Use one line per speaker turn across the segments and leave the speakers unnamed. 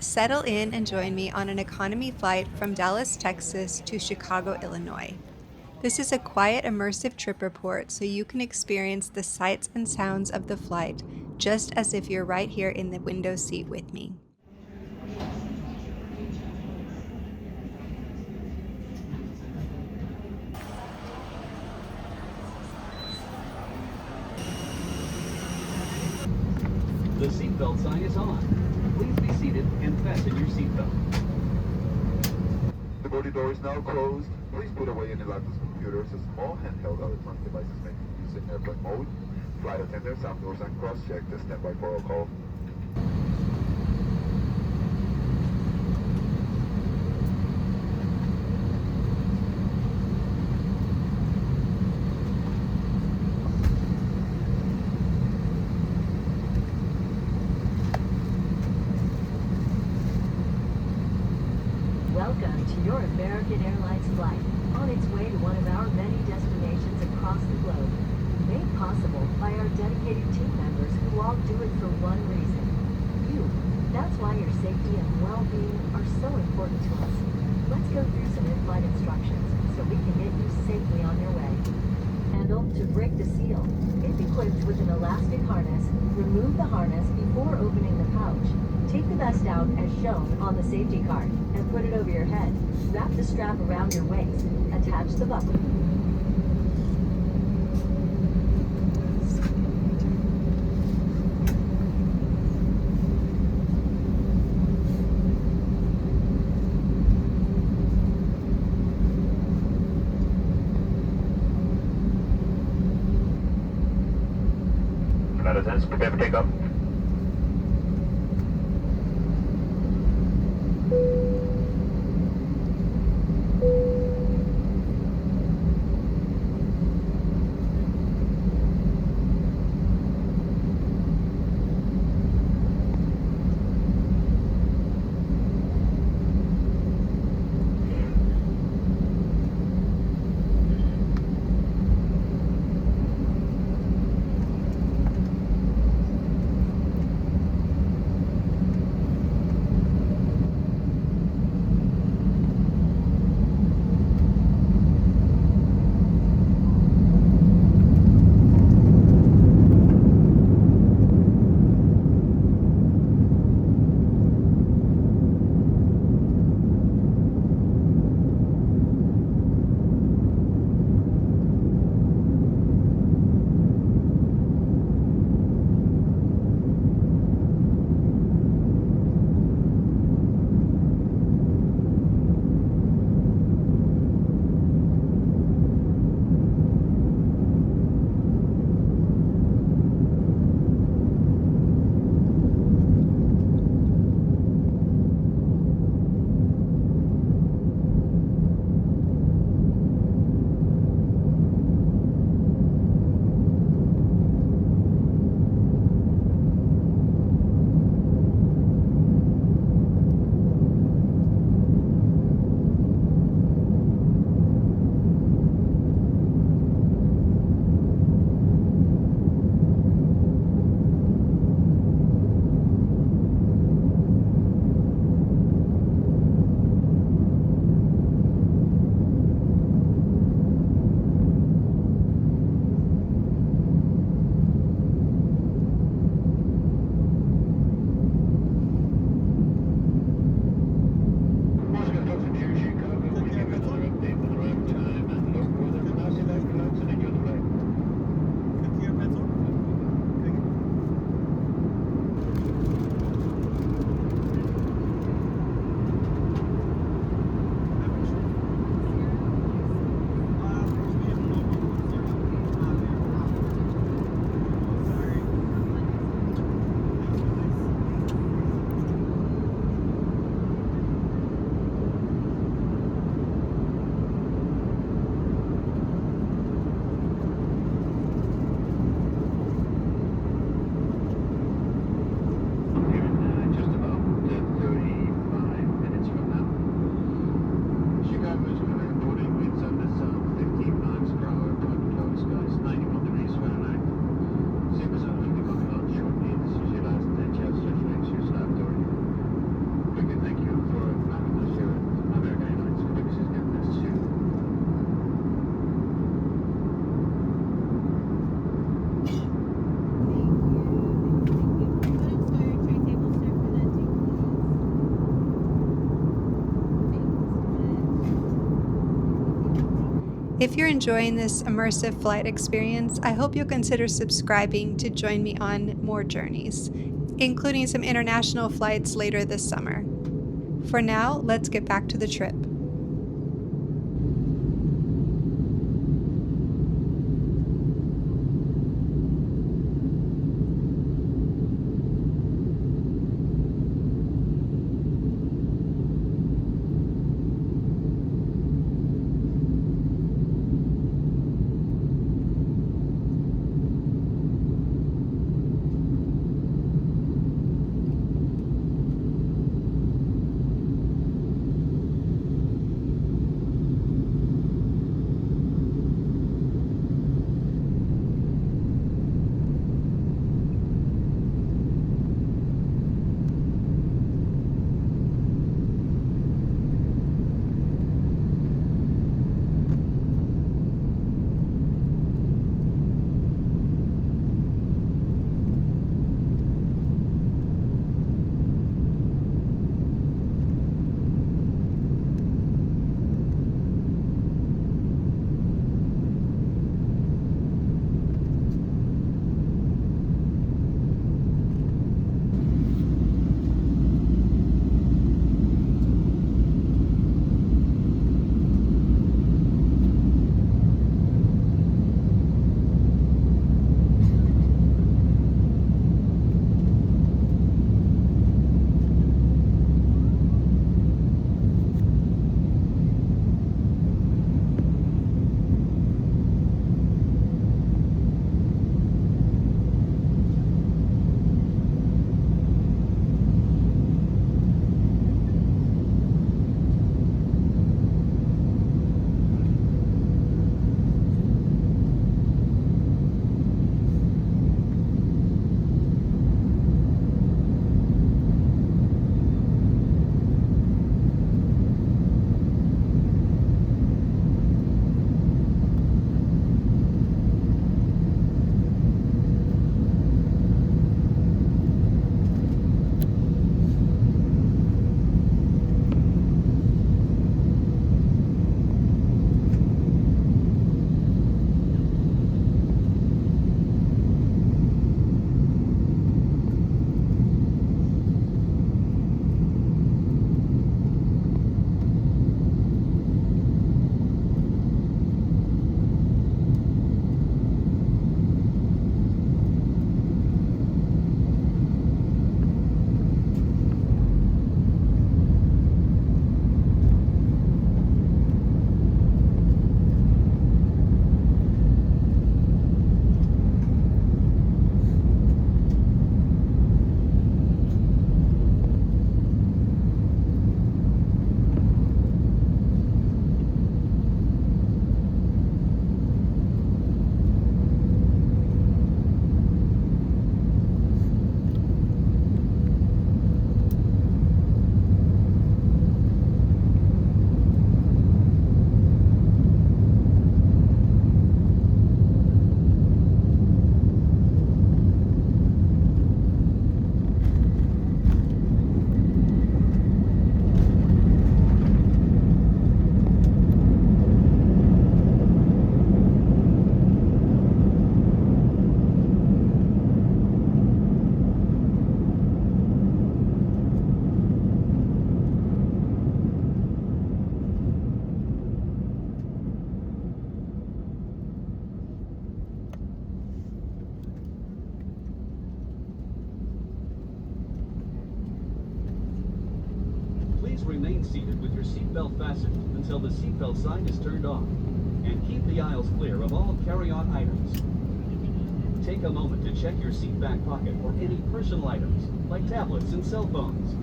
Settle in and join me on an economy flight from Dallas, Texas to Chicago, Illinois. This is a quiet, immersive trip report so you can experience the sights and sounds of the flight just as if you're right here in the window seat with me.
The seatbelt sign is on. Please be seated and fasten your seatbelt.
The boarding door is now closed. Please put away any laptops, computers, or small handheld electronic devices making use in airplane mode. Flight attendants, outdoors, and cross-check the standby protocol.
Welcome to your American Airlines flight, on its way to one of our many destinations across the globe, made possible by our dedicated team members who all do it for one reason: you. That's why your safety and well-being are so important to us. Let's go through some in-flight instructions so we can get you safely on your way. Handle to break the seal. If equipped with an elastic harness, remove the harness before opening the pouch. Take the vest out as shown on the safety card and put it over your head. Wrap the strap around your waist. Attach the buckle.
Flight attendants, prepare for takeoff.
If you're enjoying this immersive flight experience, I hope you'll consider subscribing to join me on more journeys, including some international flights later this summer. For now, let's get back to the trip.
Please remain seated with your seatbelt fastened until the seatbelt sign is turned off, and keep the aisles clear of all carry-on items. Take a moment to check your seat back pocket for any personal items, like tablets and cell phones.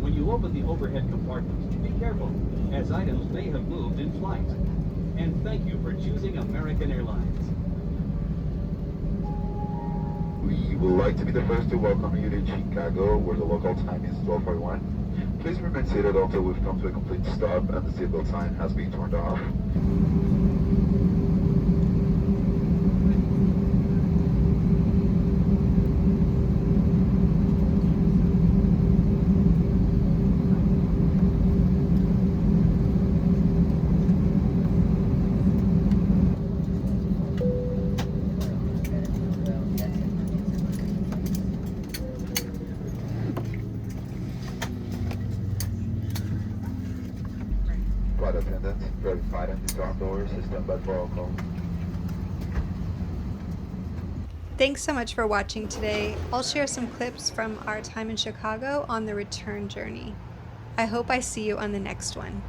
When you open the overhead compartment, be careful, as items may have moved in flight. And thank you for choosing American Airlines.
We would like to be the first to welcome you to Chicago, where the local time is 12:41. Please remain seated until we've come to a complete stop and the seatbelt sign has been turned off. attendants, verified and disarmed doors, stand by for all calls.
Thanks so much for watching today. I'll share some clips from our time in Chicago on the return journey. I hope I see you on the next one.